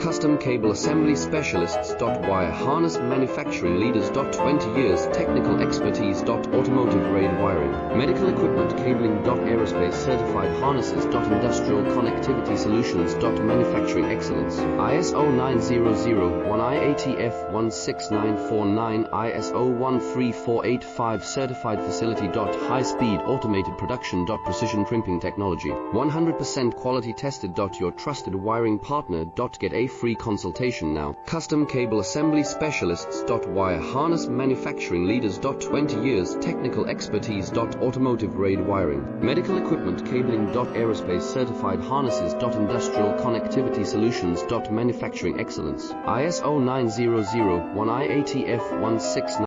Custom Cable Assembly Specialists. Wire Harness Manufacturing Leaders. 20 years technical expertise. Automotive grade wiring, medical equipment cabling. Aerospace certified harnesses. Industrial connectivity solutions. Manufacturing excellence. ISO 9001, IATF 16949, ISO 13485 certified facility. High speed automated production. Precision crimping technology, 100% quality tested. Your trusted wiring partner. Get a free consultation now. Custom Cable Assembly Specialists. Wire Harness Manufacturing Leaders. 20 years technical expertise. Automotive grade wiring, medical equipment cabling. Aerospace certified harnesses. Industrial connectivity solutions. Manufacturing excellence. ISO 9001, IATF 169